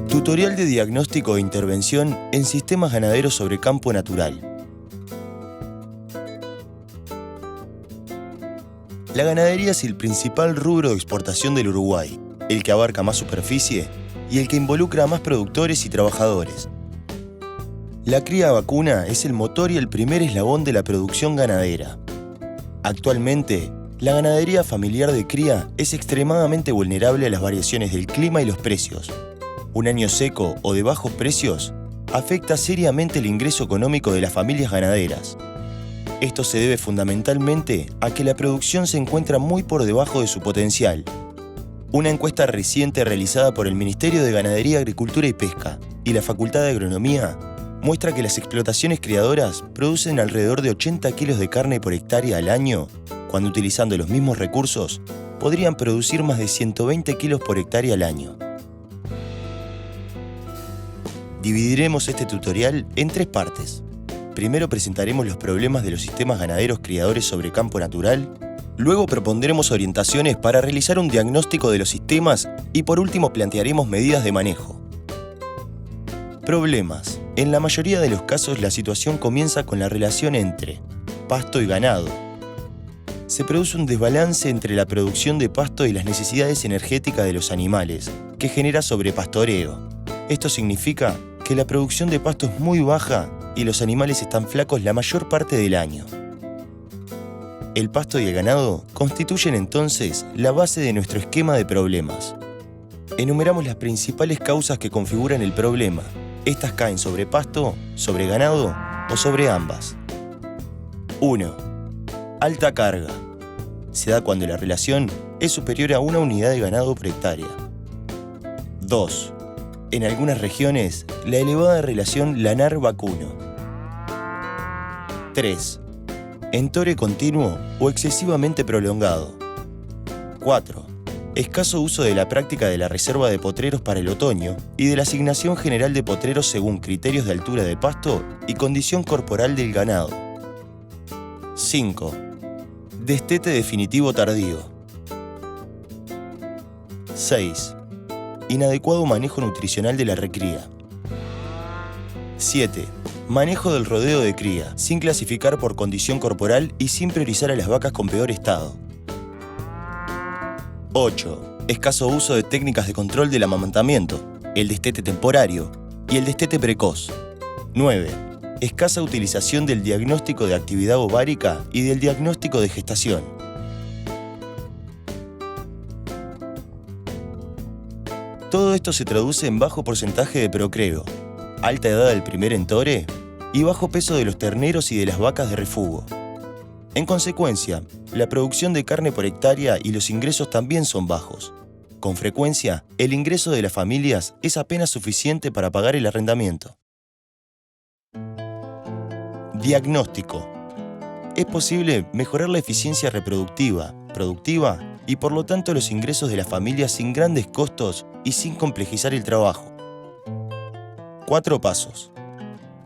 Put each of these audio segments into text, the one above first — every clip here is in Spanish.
Tutorial de diagnóstico e intervención en sistemas ganaderos sobre campo natural. La ganadería es el principal rubro de exportación del Uruguay, el que abarca más superficie y el que involucra a más productores y trabajadores. La cría vacuna es el motor y el primer eslabón de la producción ganadera. Actualmente, la ganadería familiar de cría es extremadamente vulnerable a las variaciones del clima y los precios. Un año seco o de bajos precios afecta seriamente el ingreso económico de las familias ganaderas. Esto se debe fundamentalmente a que la producción se encuentra muy por debajo de su potencial. Una encuesta reciente realizada por el Ministerio de Ganadería, Agricultura y Pesca y la Facultad de Agronomía muestra que las explotaciones criadoras producen alrededor de 80 kilos de carne por hectárea al año, cuando utilizando los mismos recursos podrían producir más de 120 kilos por hectárea al año. Dividiremos este tutorial en 3 partes. Primero presentaremos los problemas de los sistemas ganaderos criadores sobre campo natural, luego propondremos orientaciones para realizar un diagnóstico de los sistemas y por último plantearemos medidas de manejo. Problemas. En la mayoría de los casos la situación comienza con la relación entre pasto y ganado. Se produce un desbalance entre la producción de pasto y las necesidades energéticas de los animales, que genera sobrepastoreo. Esto significa que la producción de pasto es muy baja y los animales están flacos la mayor parte del año. El pasto y el ganado constituyen entonces la base de nuestro esquema de problemas. Enumeramos las principales causas que configuran el problema. Estas caen sobre pasto, sobre ganado o sobre ambas. 1. Alta carga. Se da cuando la relación es superior a una unidad de ganado por hectárea. 2. En algunas regiones, la elevada relación lanar-vacuno. 3. Entore continuo o excesivamente prolongado. 4. Escaso uso de la práctica de la reserva de potreros para el otoño y de la asignación general de potreros según criterios de altura de pasto y condición corporal del ganado. 5. Destete definitivo tardío. 6. Inadecuado manejo nutricional de la recría. 7. Manejo del rodeo de cría, sin clasificar por condición corporal y sin priorizar a las vacas con peor estado. 8. Escaso uso de técnicas de control del amamantamiento, el destete temporario y el destete precoz. 9. Escasa utilización del diagnóstico de actividad ovárica y del diagnóstico de gestación. Todo esto se traduce en bajo porcentaje de procreo, alta edad del primer entore y bajo peso de los terneros y de las vacas de refugo. En consecuencia, la producción de carne por hectárea y los ingresos también son bajos. Con frecuencia, el ingreso de las familias es apenas suficiente para pagar el arrendamiento. Diagnóstico. Es posible mejorar la eficiencia reproductiva, productiva y por lo tanto los ingresos de las familias sin grandes costos y sin complejizar el trabajo. 4 pasos.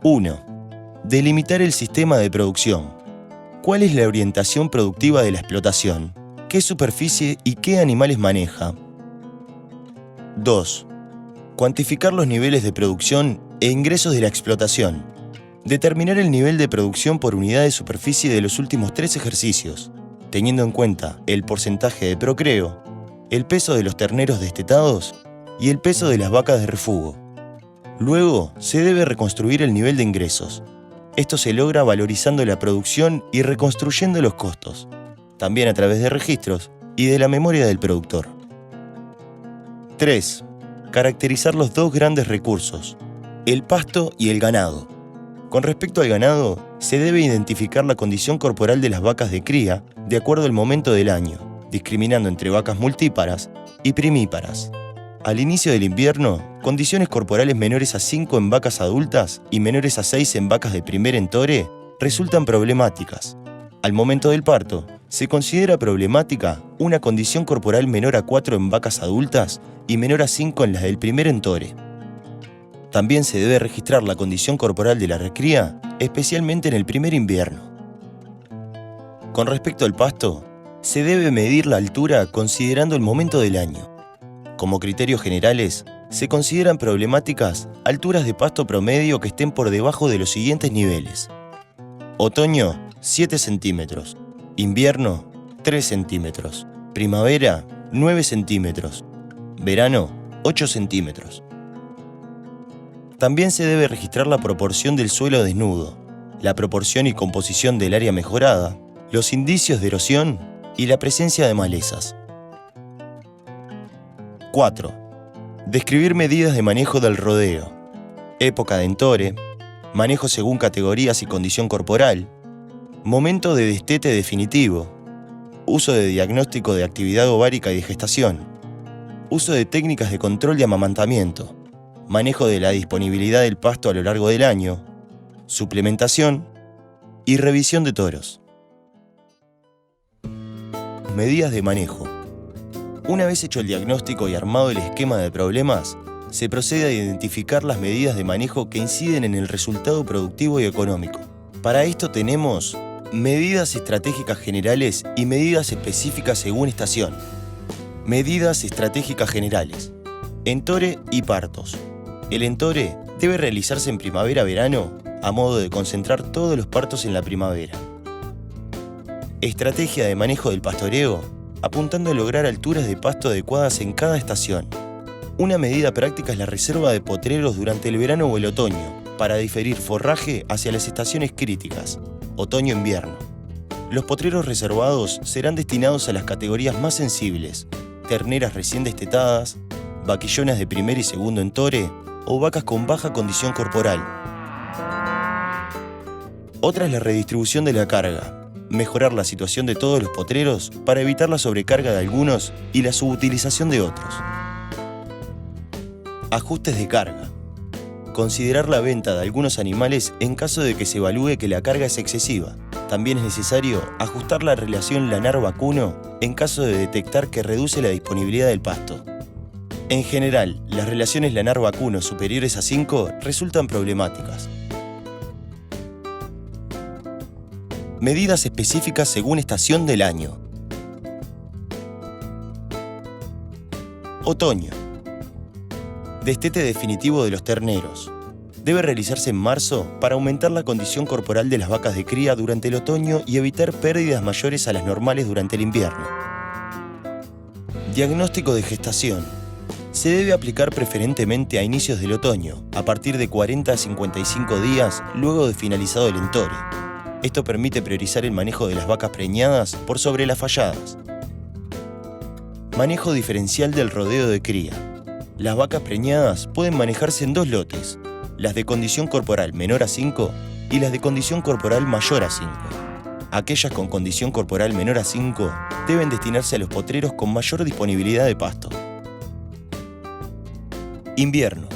1. Delimitar el sistema de producción. ¿Cuál es la orientación productiva de la explotación? ¿Qué superficie y qué animales maneja? 2. Cuantificar los niveles de producción e ingresos de la explotación. Determinar el nivel de producción por unidad de superficie de los últimos 3 ejercicios, teniendo en cuenta el porcentaje de procreo, el peso de los terneros destetados y el peso de las vacas de refugo. Luego, se debe reconstruir el nivel de ingresos. Esto se logra valorizando la producción y reconstruyendo los costos, también a través de registros y de la memoria del productor. 3. Caracterizar los 2 grandes recursos, el pasto y el ganado. Con respecto al ganado, se debe identificar la condición corporal de las vacas de cría de acuerdo al momento del año, discriminando entre vacas multíparas y primíparas. Al inicio del invierno, condiciones corporales menores a 5 en vacas adultas y menores a 6 en vacas de primer entore resultan problemáticas. Al momento del parto, se considera problemática una condición corporal menor a 4 en vacas adultas y menor a 5 en las del primer entore. También se debe registrar la condición corporal de la recría, especialmente en el primer invierno. Con respecto al pasto, se debe medir la altura considerando el momento del año. Como criterios generales, se consideran problemáticas alturas de pasto promedio que estén por debajo de los siguientes niveles. Otoño, 7 centímetros. Invierno, 3 centímetros. Primavera, 9 centímetros. Verano, 8 centímetros. También se debe registrar la proporción del suelo desnudo, la proporción y composición del área mejorada, los indicios de erosión y la presencia de malezas. 4. Describir medidas de manejo del rodeo. Época de entore, manejo según categorías y condición corporal, momento de destete definitivo, uso de diagnóstico de actividad ovárica y de gestación, uso de técnicas de control de amamantamiento, manejo de la disponibilidad del pasto a lo largo del año, suplementación y revisión de toros. Medidas de manejo. Una vez hecho el diagnóstico y armado el esquema de problemas, se procede a identificar las medidas de manejo que inciden en el resultado productivo y económico. Para esto tenemos medidas estratégicas generales y medidas específicas según estación. Medidas estratégicas generales. Entore y partos. El entore debe realizarse en primavera-verano a modo de concentrar todos los partos en la primavera. Estrategia de manejo del pastoreo, apuntando a lograr alturas de pasto adecuadas en cada estación. Una medida práctica es la reserva de potreros durante el verano o el otoño, para diferir forraje hacia las estaciones críticas, otoño-invierno. Los potreros reservados serán destinados a las categorías más sensibles, terneras recién destetadas, vaquillonas de primer y segundo entore o vacas con baja condición corporal. Otra es la redistribución de la carga. Mejorar la situación de todos los potreros para evitar la sobrecarga de algunos y la subutilización de otros. Ajustes de carga. Considerar la venta de algunos animales en caso de que se evalúe que la carga es excesiva. También es necesario ajustar la relación lanar-vacuno en caso de detectar que reduce la disponibilidad del pasto. En general, las relaciones lanar-vacuno superiores a 5 resultan problemáticas. Medidas específicas según estación del año. Otoño. Destete definitivo de los terneros. Debe realizarse en marzo para aumentar la condición corporal de las vacas de cría durante el otoño y evitar pérdidas mayores a las normales durante el invierno. Diagnóstico de gestación. Se debe aplicar preferentemente a inicios del otoño, a partir de 40 a 55 días luego de finalizado el entore. Esto permite priorizar el manejo de las vacas preñadas por sobre las falladas. Manejo diferencial del rodeo de cría. Las vacas preñadas pueden manejarse en dos lotes, las de condición corporal menor a 5 y las de condición corporal mayor a 5. Aquellas con condición corporal menor a 5 deben destinarse a los potreros con mayor disponibilidad de pasto. Invierno.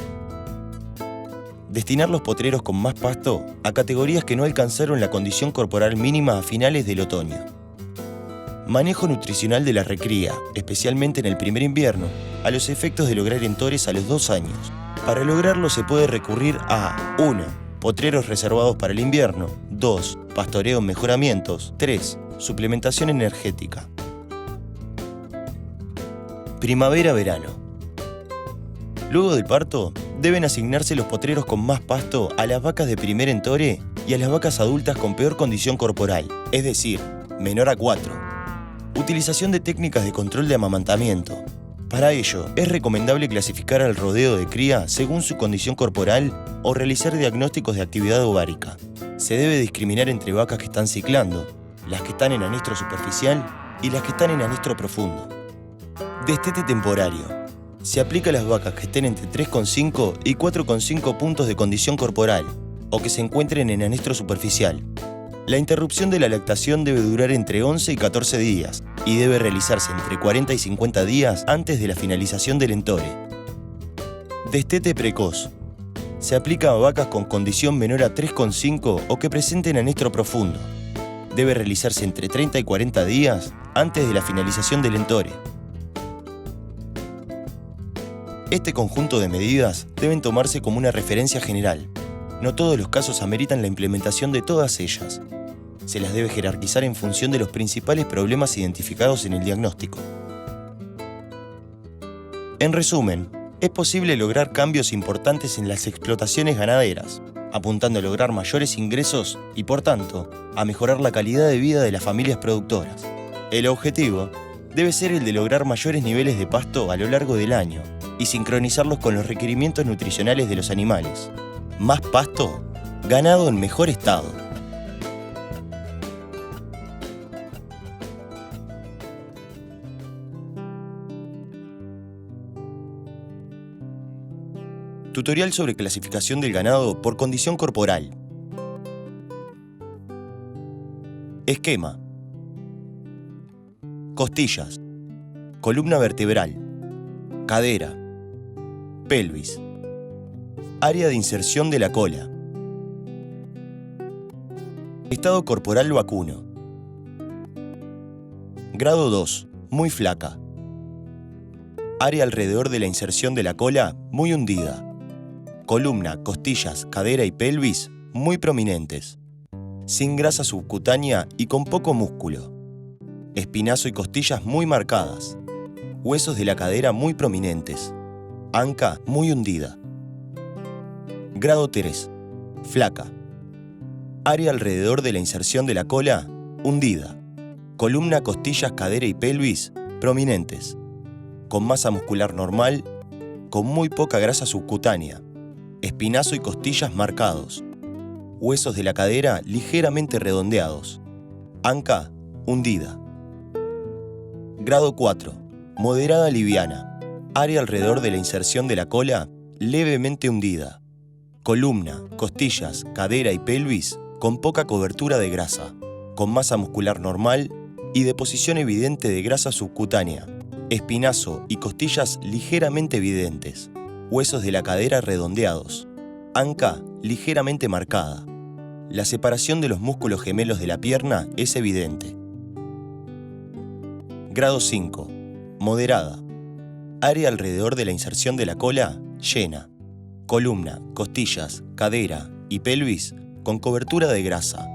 Destinar los potreros con más pasto a categorías que no alcanzaron la condición corporal mínima a finales del otoño. Manejo nutricional de la recría, especialmente en el primer invierno, a los efectos de lograr entores a los 2 años. Para lograrlo se puede recurrir a 1. Potreros reservados para el invierno. 2. Pastoreo en mejoramientos. 3. Suplementación energética. Primavera-verano. Luego del parto, deben asignarse los potreros con más pasto a las vacas de primer entore y a las vacas adultas con peor condición corporal, es decir, menor a 4. Utilización de técnicas de control de amamantamiento. Para ello, es recomendable clasificar al rodeo de cría según su condición corporal o realizar diagnósticos de actividad ovárica. Se debe discriminar entre vacas que están ciclando, las que están en anestro superficial y las que están en anestro profundo. Destete temporario. Se aplica a las vacas que estén entre 3,5 y 4,5 puntos de condición corporal o que se encuentren en anestro superficial. La interrupción de la lactación debe durar entre 11 y 14 días y debe realizarse entre 40 y 50 días antes de la finalización del entore. Destete precoz. Se aplica a vacas con condición menor a 3,5 o que presenten anestro profundo. Debe realizarse entre 30 y 40 días antes de la finalización del entore. Este conjunto de medidas deben tomarse como una referencia general. No todos los casos ameritan la implementación de todas ellas. Se las debe jerarquizar en función de los principales problemas identificados en el diagnóstico. En resumen, es posible lograr cambios importantes en las explotaciones ganaderas, apuntando a lograr mayores ingresos y, por tanto, a mejorar la calidad de vida de las familias productoras. El objetivo debe ser el de lograr mayores niveles de pasto a lo largo del año y sincronizarlos con los requerimientos nutricionales de los animales. Más pasto, ganado en mejor estado. Tutorial sobre clasificación del ganado por condición corporal. Esquema. Costillas. Columna vertebral. Cadera. Pelvis. Área de inserción de la cola. Estado corporal vacuno. Grado 2. Muy flaca. Área alrededor de la inserción de la cola muy hundida. Columna, costillas, cadera y pelvis muy prominentes. Sin grasa subcutánea y con poco músculo. Espinazo y costillas muy marcadas. Huesos de la cadera muy prominentes. Anca muy hundida. Grado 3. Flaca. Área alrededor de la inserción de la cola hundida. Columna, costillas, cadera y pelvis prominentes. Con masa muscular normal, con muy poca grasa subcutánea. Espinazo y costillas marcados. Huesos de la cadera ligeramente redondeados. Anca hundida. Grado 4. Moderada liviana. Área alrededor de la inserción de la cola levemente hundida. Columna, costillas, cadera y pelvis con poca cobertura de grasa. Con masa muscular normal y deposición evidente de grasa subcutánea. Espinazo y costillas ligeramente evidentes. Huesos de la cadera redondeados. Anca ligeramente marcada. La separación de los músculos gemelos de la pierna es evidente. Grado 5. Moderada. Área alrededor de la inserción de la cola llena. Columna, costillas, cadera y pelvis con cobertura de grasa.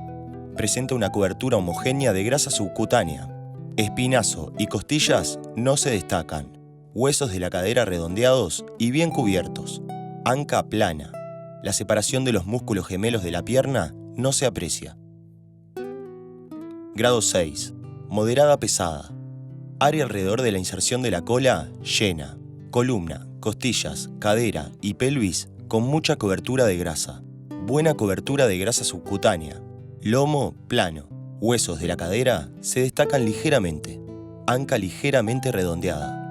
Presenta una cobertura homogénea de grasa subcutánea. Espinazo y costillas no se destacan. Huesos de la cadera redondeados y bien cubiertos. Anca plana. La separación de los músculos gemelos de la pierna no se aprecia. Grado 6. Moderada pesada. Área alrededor de la inserción de la cola llena. Columna, costillas, cadera y pelvis con mucha cobertura de grasa. Buena cobertura de grasa subcutánea. Lomo plano. Huesos de la cadera se destacan ligeramente. Anca ligeramente redondeada.